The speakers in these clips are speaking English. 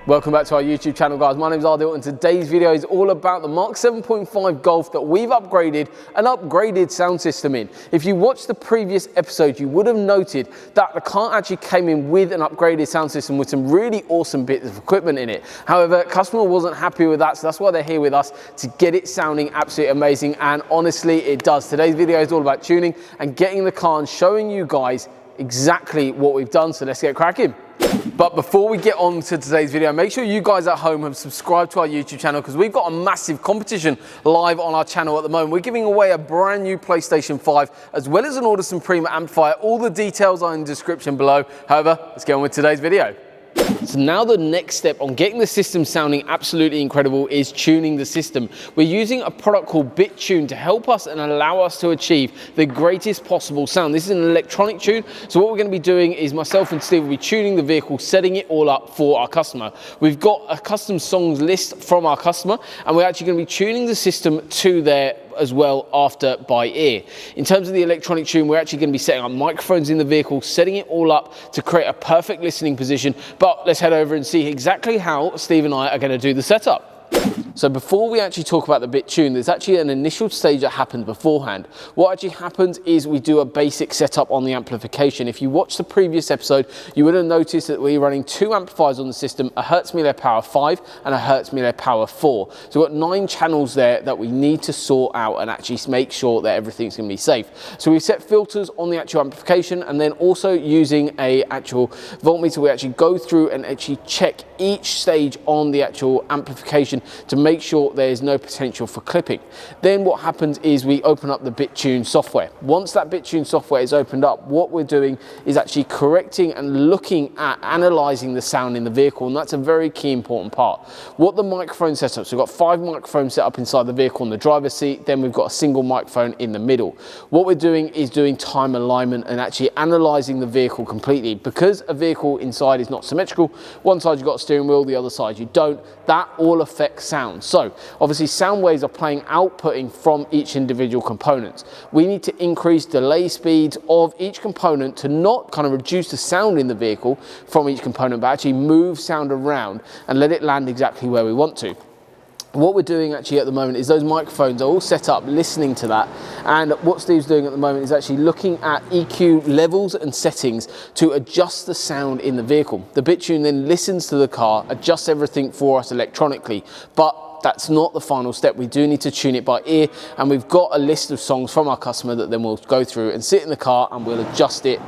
Welcome back to our YouTube channel, guys. My name is Ardil, and today's video is all about the Mk7.5 Golf that we've upgraded an upgraded sound system in. If you watched the previous episode, you would have noted that the car actually came in with an upgraded sound system with some really awesome bits of equipment in it. However, customer wasn't happy with that, so that's why they're here with us to get it sounding absolutely amazing, and honestly, it does. Today's video is all about tuning and getting the car and showing you guys exactly what we've done, so let's get cracking. But before we get on to today's video, make sure you guys at home have subscribed to our YouTube channel, because we've got a massive competition live on our channel at the moment. We're giving away a brand new PlayStation 5 as well as an Audison Premium amplifier. All the details are in the description below. However, let's get on with today's video. So now the next step on getting the system sounding absolutely incredible is tuning the system. We're using a product called Bit Ten to help us and allow us to achieve the greatest possible sound. This is an electronic tune, so what we're going to be doing is myself and Steve will be tuning the vehicle, setting it all up for our customer. We've got a custom songs list from our customer, and we're actually going to be tuning the system to their as well after by ear. In terms of the electronic tune, we're actually going to be setting up microphones in the vehicle, setting it all up to create a perfect listening position. But let's head over and see exactly how Steve and I are going to do the setup. So before we actually talk about the Bit Ten, there's actually an initial stage that happens beforehand. What actually happens is we do a basic setup on the amplification. If you watched the previous episode, you would have noticed that we're running two amplifiers on the system, a Hertz Mille Power 5 and a Hertz Mille Power 4. So we've got 9 channels there that we need to sort out and actually make sure that everything's going to be safe. So we've set filters on the actual amplification, and then also using a actual voltmeter, we actually go through and actually check each stage on the actual amplification to make sure there is no potential for clipping. Then what happens is we open up the Bit Ten software. Once that Bit Ten software is opened up, what we're doing is actually correcting and looking at analysing the sound in the vehicle, and that's a very key important part. What the microphone setup, so we've got 5 microphones set up inside the vehicle on the driver's seat, then we've got a single microphone in the middle. What we're doing is doing time alignment and actually analysing the vehicle completely. Because a vehicle inside is not symmetrical, one side you've got a steering wheel, the other side you don't, that all affects sound. So obviously sound waves are playing outputting from each individual components. We need to increase delay speeds of each component to not kind of reduce the sound in the vehicle from each component, but actually move sound around and let it land exactly where we want to. What we're doing actually at the moment is those microphones are all set up listening to that, and what Steve's doing at the moment is actually looking at EQ levels and settings to adjust the sound in the vehicle. The Bit Ten then listens to the car, adjusts everything for us electronically, but that's not the final step. We do need to tune it by ear, and we've got a list of songs from our customer that then we'll go through and sit in the car and we'll adjust it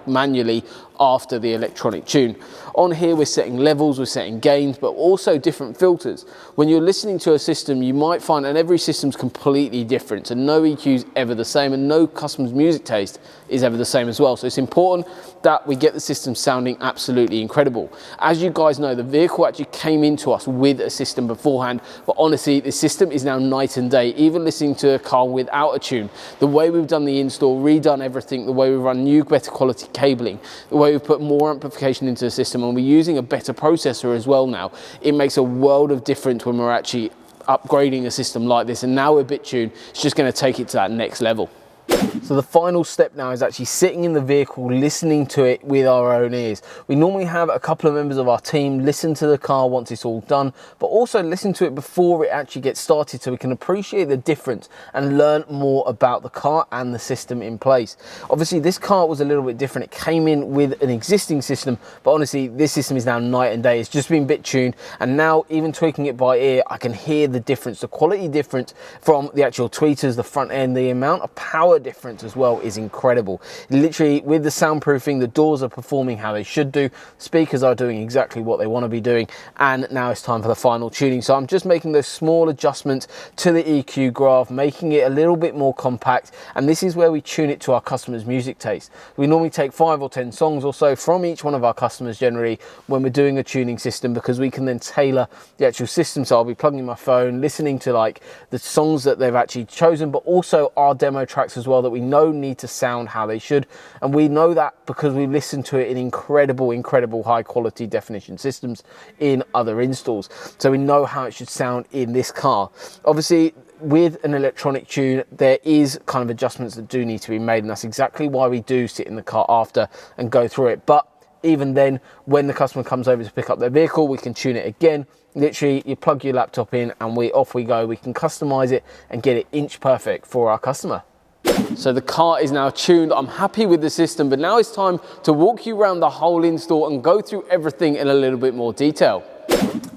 manually after the electronic tune. On here we're setting levels, we're setting gains, but also different filters. When you're listening to a system, you might find, and every system's completely different, and no EQ's ever the same, and no customer's music taste is ever the same as well. So it's important that we get the system sounding absolutely incredible. As you guys know, the vehicle actually came into us with a system beforehand, but honestly, the system is now night and day. Even listening to a car without a tune, the way we've done the install, redone everything, the way we've run new, better quality cabling, the way we've put more amplification into the system, and we're using a better processor as well now, it makes a world of difference when we're actually upgrading a system like this. And now with Bit Ten, it's just going to take it to that next level. So the final step now is actually sitting in the vehicle, listening to it with our own ears. We normally have a couple of members of our team listen to the car once it's all done, but also listen to it before it actually gets started, so we can appreciate the difference and learn more about the car and the system in place. Obviously this car was a little bit different. It came in with an existing system, but honestly this system is now night and day. It's just been Bit Ten, and now even tweaking it by ear, I can hear the difference, the quality difference from the actual tweeters, the front end, the amount of power power difference as well is incredible. Literally, with the soundproofing, the doors are performing how they should do, speakers are doing exactly what they want to be doing, and now it's time for the final tuning. So I'm just making those small adjustments to the EQ graph, making it a little bit more compact, and this is where we tune it to our customers' music taste. We normally take 5 or 10 songs or so from each one of our customers generally when we're doing a tuning system, because we can then tailor the actual system. So I'll be plugging my phone, listening to like the songs that they've actually chosen, but also our demo tracks as well that we know need to sound how they should, and we know that because we listen to it in incredible high quality definition systems in other installs, so we know how it should sound in this car. Obviously, with an electronic tune, there is kind of adjustments that do need to be made, and that's exactly why we do sit in the car after and go through it. But even then, when the customer comes over to pick up their vehicle, we can tune it again. Literally, you plug your laptop in and off we go. We can customize it and get it inch perfect for our customer. So the car is now tuned. I'm happy with the system, but now it's time to walk you around the whole install and go through everything in a little bit more detail.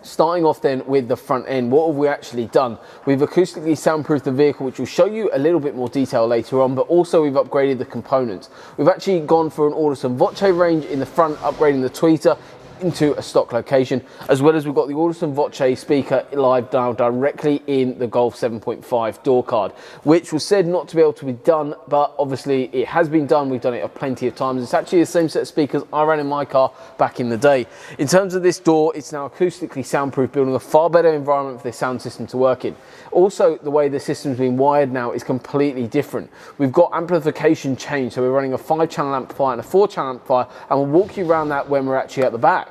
Starting off then with the front end, what have we actually done? We've acoustically soundproofed the vehicle, which will show you a little bit more detail later on, but also we've upgraded the components. We've actually gone for an Audison Voce range in the front, upgrading the tweeter into a stock location, as well as we've got the Audison Voce speaker live now directly in the Golf 7.5 door card, which was said not to be able to be done, but obviously it has been done. We've done it plenty of times. It's actually the same set of speakers I ran in my car back in the day. In terms of this door, it's now acoustically soundproof, building a far better environment for this sound system to work in. Also, the way the system's been wired now is completely different. We've got amplification change, so we're running a 5-channel amplifier and a 4-channel amplifier, and we'll walk you around that when we're actually at the back.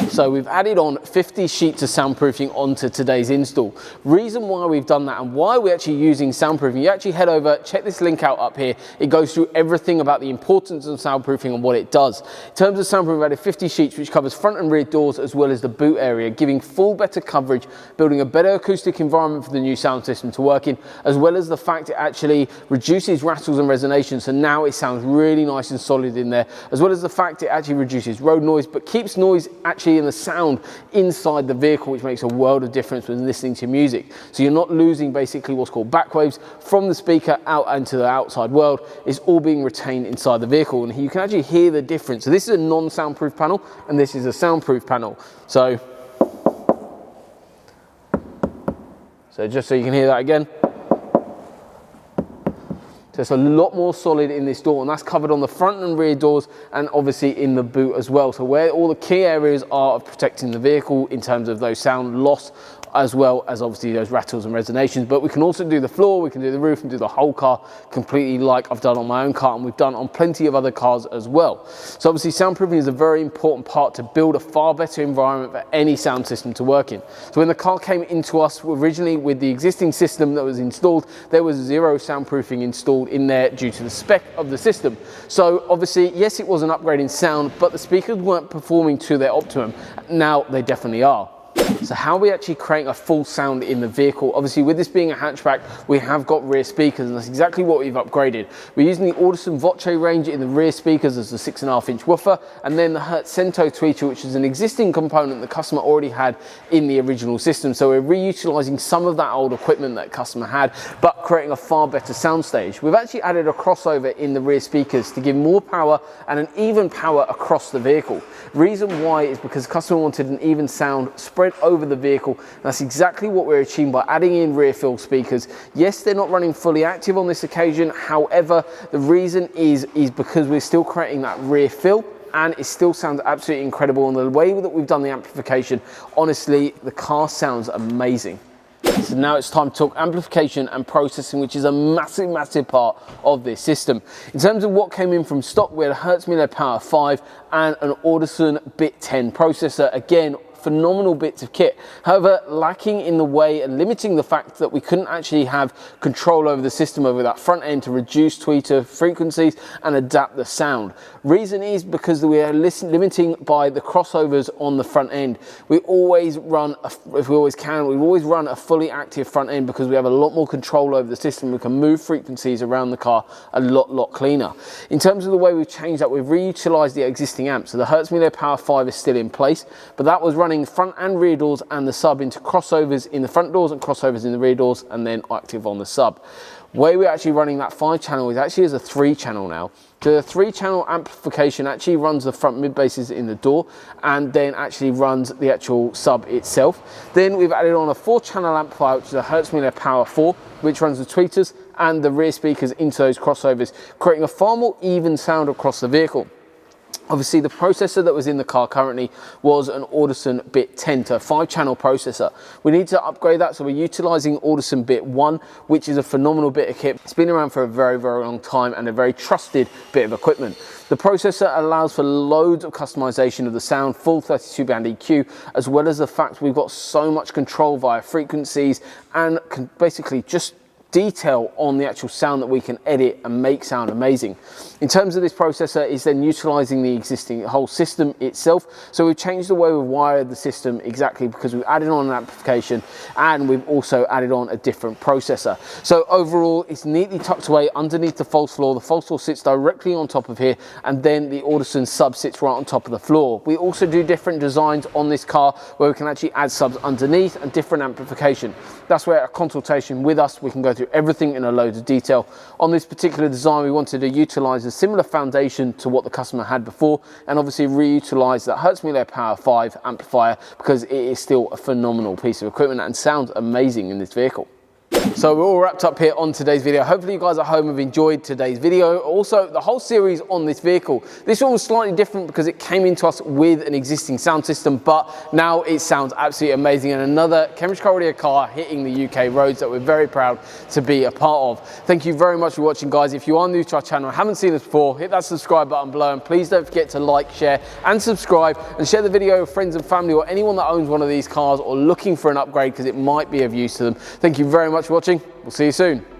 So we've added on 50 sheets of soundproofing onto today's install. Reason why we've done that and why we're actually using soundproofing, you actually head over, check this link out up here. It goes through everything about the importance of soundproofing and what it does. In terms of soundproofing, we've added 50 sheets, which covers front and rear doors as well as the boot area, giving better coverage, building a better acoustic environment for the new sound system to work in, as well as the fact it actually reduces rattles and resonations, so now it sounds really nice and solid in there, as well as the fact it actually reduces road noise, but keeps noise actually in the sound inside the vehicle, which makes a world of difference when listening to music. So you're not losing basically what's called backwaves from the speaker out into the outside world. It's all being retained inside the vehicle, and you can actually hear the difference. So this is a non-soundproof panel and this is a soundproof panel. So just so you can hear that again. So it's a lot more solid in this door, and that's covered on the front and rear doors and obviously in the boot as well. So where all the key areas are of protecting the vehicle in terms of those sound loss, as well as obviously those rattles and resonations. But we can also do the floor, we can do the roof and do the whole car completely, like I've done on my own car and we've done on plenty of other cars as well. So obviously soundproofing is a very important part to build a far better environment for any sound system to work in. So when the car came into us originally with the existing system that was installed, there was 0 soundproofing installed in there due to the spec of the system. So obviously, yes, it was an upgrade in sound, but the speakers weren't performing to their optimum. Now they definitely are. So how are we actually creating a full sound in the vehicle? Obviously, with this being a hatchback, we have got rear speakers, and that's exactly what we've upgraded. We're using the Audison Voce range in the rear speakers as the 6.5-inch woofer, and then the Hertz Cento tweeter, which is an existing component the customer already had in the original system. So we're reutilizing some of that old equipment that customer had, but creating a far better soundstage. We've actually added a crossover in the rear speakers to give more power and an even power across the vehicle. Reason why is because the customer wanted an even sound spread over the vehicle. That's exactly what we're achieving by adding in rear fill speakers. Yes, they're not running fully active on this occasion. However, the reason is because we're still creating that rear fill, and it still sounds absolutely incredible. And the way that we've done the amplification, honestly, the car sounds amazing. So now it's time to talk amplification and processing, which is a massive part of this system. In terms of what came in from stock, we had a Hertz Mille Power 5 and an Audison Bit Ten processor. Again, phenomenal bits of kit, however lacking in the way and limiting the fact that we couldn't actually have control over the system over that front end to reduce tweeter frequencies and adapt the sound. Reason is because we are limiting by the crossovers on the front end. We always run, if we always can, we always run a fully active front end because we have a lot more control over the system. We can move frequencies around the car a lot cleaner. In terms of the way we've changed that, we've reutilized the existing amp. So the Hertz Mille Power 5 is still in place, but that was running front and rear doors and the sub into crossovers in the front doors and crossovers in the rear doors, and then active on the sub. The way we're actually running that 5-channel is actually as a 3-channel now. So the 3-channel amplification actually runs the front mid basses in the door and then actually runs the actual sub itself. Then we've added on a 4-channel amplifier, which is a Hertz Mille Power 4, which runs the tweeters and the rear speakers into those crossovers, creating a far more even sound across the vehicle. Obviously, the processor that was in the car currently was an Audison Bit Ten, so a 5-channel processor. We need to upgrade that, so we're utilizing Audison Bit 1, which is a phenomenal bit of kit. It's been around for a very, very long time and a very trusted bit of equipment. The processor allows for loads of customization of the sound, full 32-band EQ, as well as the fact we've got so much control via frequencies and can basically just detail on the actual sound that we can edit and make sound amazing. In terms of this processor, is then utilizing the existing whole system itself. So we've changed the way we've wired the system exactly because we've added on an amplification and we've also added on a different processor. So overall, it's neatly tucked away underneath the false floor. The false floor sits directly on top of here, and then the Audison sub sits right on top of the floor. We also do different designs on this car where we can actually add subs underneath and different amplification. That's where a consultation with us, we can go through everything in a load of detail. On this particular design, we wanted to utilize a similar foundation to what the customer had before, and obviously reutilize that Hertz Mille Power 5 amplifier because it is still a phenomenal piece of equipment and sounds amazing in this vehicle. So we're all wrapped up here on today's video. Hopefully you guys at home have enjoyed today's video. Also, the whole series on this vehicle. This one was slightly different because it came into us with an existing sound system, but now it sounds absolutely amazing, and another Cambridge Car Radio car hitting the UK roads that we're very proud to be a part of. Thank you very much for watching, guys. If you are new to our channel and haven't seen us before, hit that subscribe button below, and please don't forget to like, share and subscribe, and share the video with friends and family or anyone that owns one of these cars or looking for an upgrade because it might be of use to them. Thank you very much for watching. We'll see you soon.